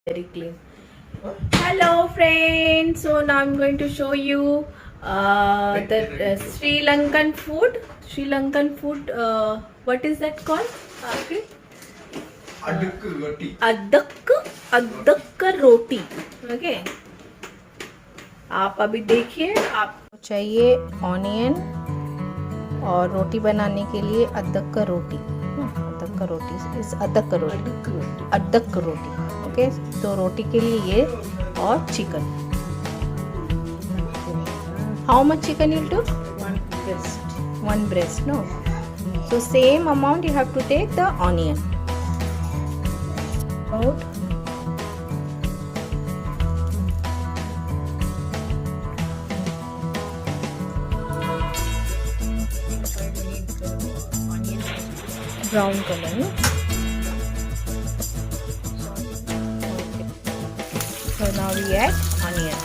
Very clean. Hello friends, so now I'm going to show you the Sri Lankan food. What is that called? अदक roti. Okay. आप अभी देखिए, आपको चाहिए onion और रोटी बनाने के लिए अदरक का रोटी. इस अदरक का रोटी. ओके, तो रोटी के लिए ये और chicken. How much chicken you to? One breast. No. So same amount you have to take the onion. Out. Brown color, no? Okay. So now we add onion.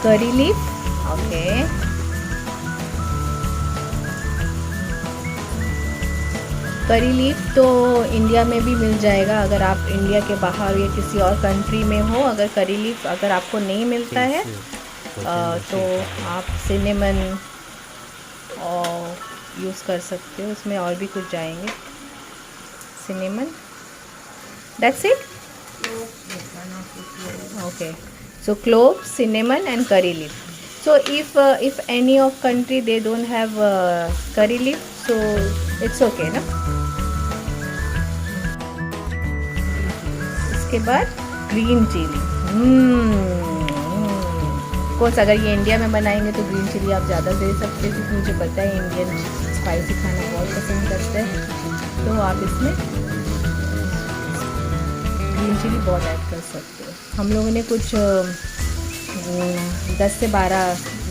Curry leaf. Okay. करी leaf तो India में भी मिल जाएगा. अगर आप India के बाहर या किसी और कंट्री में हो, अगर करी लीफ अगर आपको नहीं मिलता है तो आप सिनेमन और यूज़ कर सकते हो. उसमें और भी कुछ जाएंगे. Cinnamon. That's it. Okay. So clove, cinnamon and curry leaf. So if any of country they don't have curry leaf, so it's okay, ना? इसके बाद ग्रीन चिली. कोर्स अगर ये इंडिया में बनाएंगे तो ग्रीन चिली आप ज़्यादा दे सकते हैं, क्योंकि मुझे पता है इंडियन स्पाइसी खाना बहुत पसंद करते हैं. तो आप इसमें ग्रीन चिली बहुत ऐड कर सकते हो. हम लोगों ने कुछ 10 से 12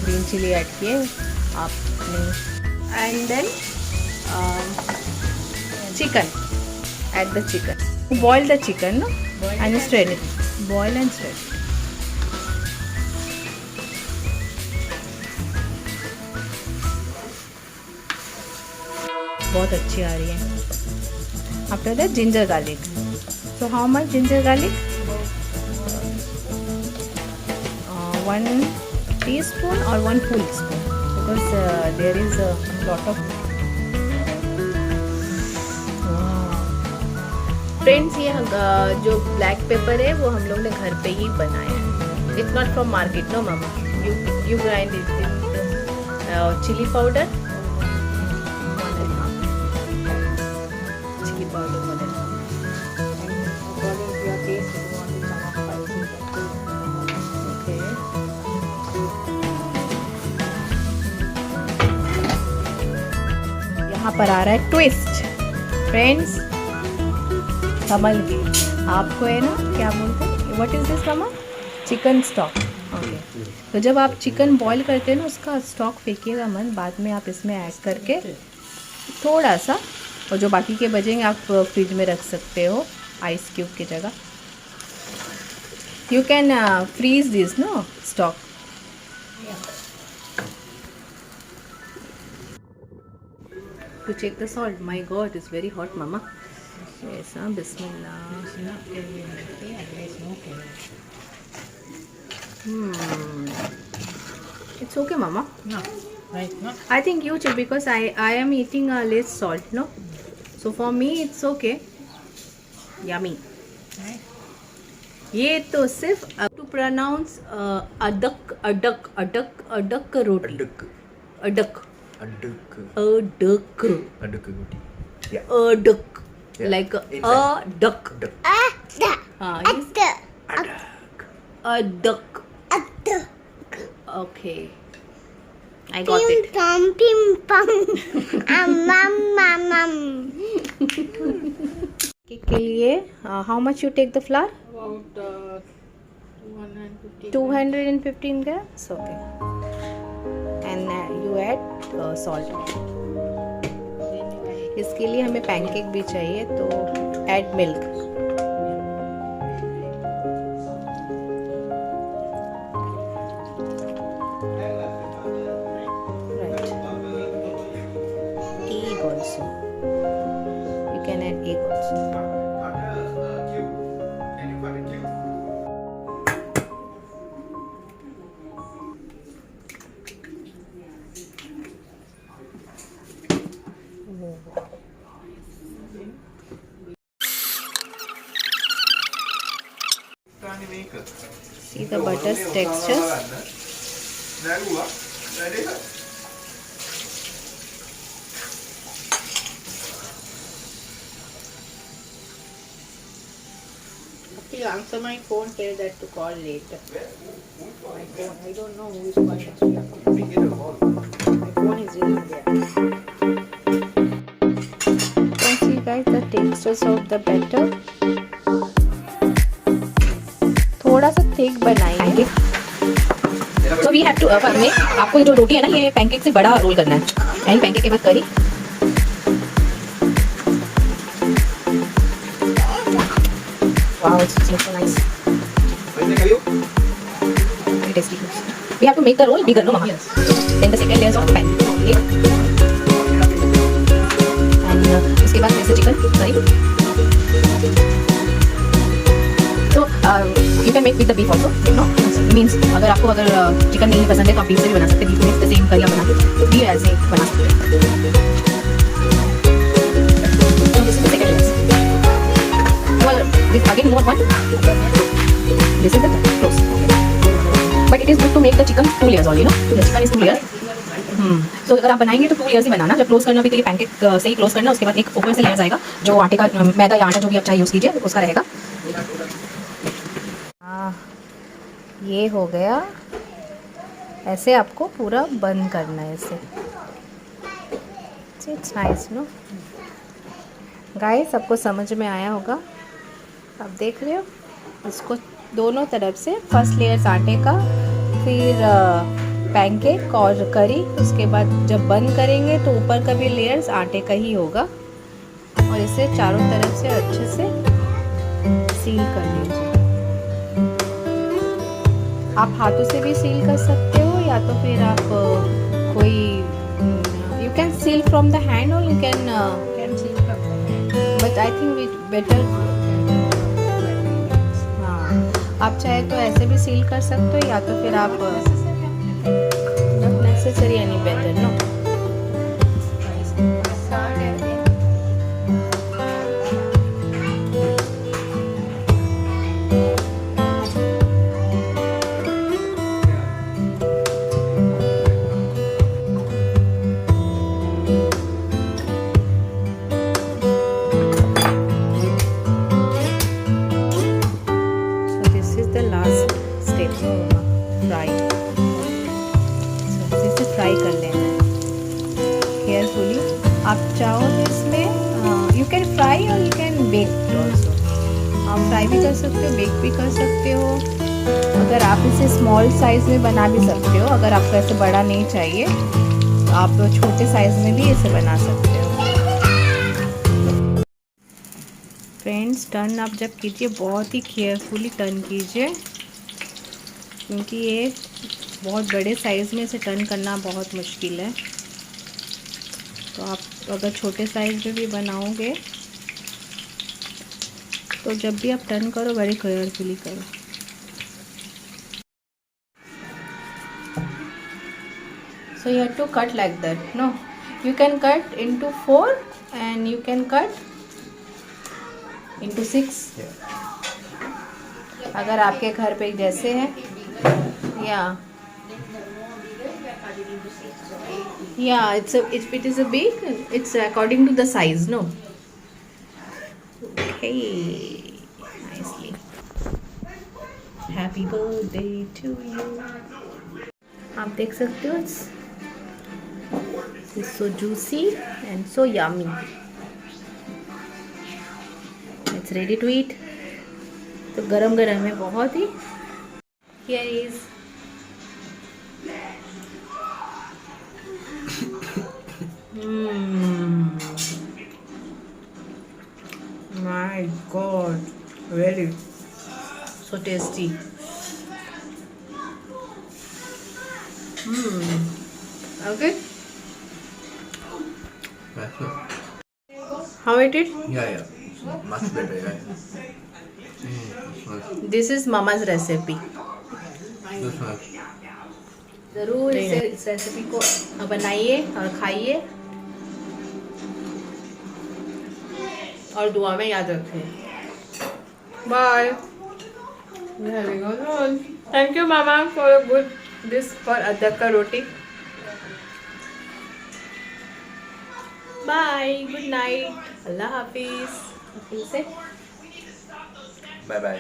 ग्रीन चिली ऐड किए. आपने and then chicken. Add the chicken. Boil the chicken, no, and strain it. Boil and strain. बहुत अच्छी आ रही है. After that ginger garlic. So how much ginger garlic? 1 teaspoon or 1 full spoon, because there is a lot of. Friends, ये जो black pepper है वो हम लोग ने घर पे ही बनाया है. It's not from market, no मामा. You grind it. Chili powder. Chili powder 1.5. यहाँ पर आ रहा है ट्विस्ट. फ्रेंड्स, संभल के. आपको है ना, क्या बोलते हैं, what is this mama? Chicken stock. Okay. तो जब आप चिकन बॉईल करते हैं ना, उसका स्टॉक फेंकिएगा मत. बाद में आप इसमें ऐड करके थोड़ा सा, और जो बाकी के बचेंगे आप फ्रिज में रख सकते हो आइस क्यूब की जगह. You can freeze this, no, stock. To check the salt. My God, it's very hot, Mama. Yes, Bismillah. It's okay, Mama. No, right, no. I think you check, because I am eating less salt, no. So for me it's okay. Yummy. Right. ये तो सिर्फ to pronounce aduk roti. Aduk. Aduk roti. Yeah. Duck. Yeah. Like Inside. a duck. Duck. A duck. Okay. I got it. Pim pam. Cake के लिए how much you take the flour? About 250. 215 grams. Okay. And you add salt. इसके लिए हमें pancake भी चाहिए, तो add milk. also. You can add egg also. Can you cut a cube? See the butter texture. Okay, answer my phone, tell that to call later. My phone, I don't know who is calling. My phone is really there. You can see guys the textures of the batter. थोड़ा सा thick बनाइए. So we have to में आपको जो रोटी है ना ये pancake से बड़ा रोल करना है. एंड पैनकेक के बाद करी. Wow, it's so nice. Very tasty. We have to make the roll bigger, no, mama? Yes. Then the second layer of pan. Okay. And उसके बाद जैसे chicken curry. So you can make with the beef also. No, means अगर आपको chicken नहीं पसंद है तो आप बीफ से भी बना सकते हैं. बीफ में the same करी बना के भी ऐसे बना सकते हैं. So this is the second layer. Well, this again more one. This is the close. But it is good to make the chicken 2 layers only, no? The chicken is 2 layers. तो अगर आप बनाएंगे तो 2 लेयर्स ही बनाना. जब close करना भी तो ये पैनकेक से ही क्लोज करना. उसके बाद एक ऊपर से लेयर्स आएगा जो आटे का मैदा या आटा जो भी आप चाहे यूज़ कीजिए उसका रहेगा. ये हो गया. ऐसे आपको पूरा बंद करना है इसे. It's nice no guys. आपको समझ में आया होगा. आप देख रहे हो इसको दोनों तरफ से. फर्स्ट लेयर्स आटे का, फिर पैनकेक और करी. उसके बाद जब बंद करेंगे तो ऊपर का भी लेयर्स आटे का ही होगा. और इसे चारों तरफ से अच्छे से सील कर लीजिए. आप हाथों से भी सील कर सकते हो या तो फिर आप कोई you can seal from the hand और you can seal from the hand. But I think better. हाँ, आप चाहे तो ऐसे भी सील कर सकते हो या तो फिर आप not necessary any better no. Fry कर लेना है केयरफुली. आप चाहो तो इसमें यू कैन फ्राई और यू कैन बेक ऑल्सो. आप फ्राई भी कर सकते हो, बेक भी कर सकते हो. अगर आप इसे स्मॉल साइज़ में बना भी सकते हो. अगर आपको ऐसे बड़ा नहीं चाहिए तो आप छोटे साइज़ में भी इसे बना सकते हो. फ्रेंड्स टर्न आप जब कीजिए बहुत ही केयरफुली टर्न कीजिए क्योंकि ये बहुत बड़े साइज़ में इसे टर्न करना बहुत मुश्किल है. तो आप अगर छोटे साइज़ में भी बनाओगे तो जब भी आप टर्न करो बड़े केयरफुली करो. So you have to cut like that. No, you can cut into 4 and you can cut into 6. अगर आपके घर पे जैसे है yeah it's if it is a big it's according to the size no. Okay, nicely. Happy birthday to you. आप देख सकते हो it's so juicy and so yummy. It's ready to eat. तो गरम गरम है बहुत ही. Here is My God, very so tasty. Okay. How it is? Yeah. It's much better. Yeah. It's nice. This is mama's recipe. It's nice. ज़रूर इस recipe को बनाइए और खाइए और दुआ में याद रखिए. Bye. We're having a lunch. Thank you, Mama, for a good dish for अदरक का रोटी. Bye. Good night. अल्लाह हाफिज. फिर से Bye.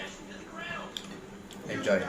Enjoy.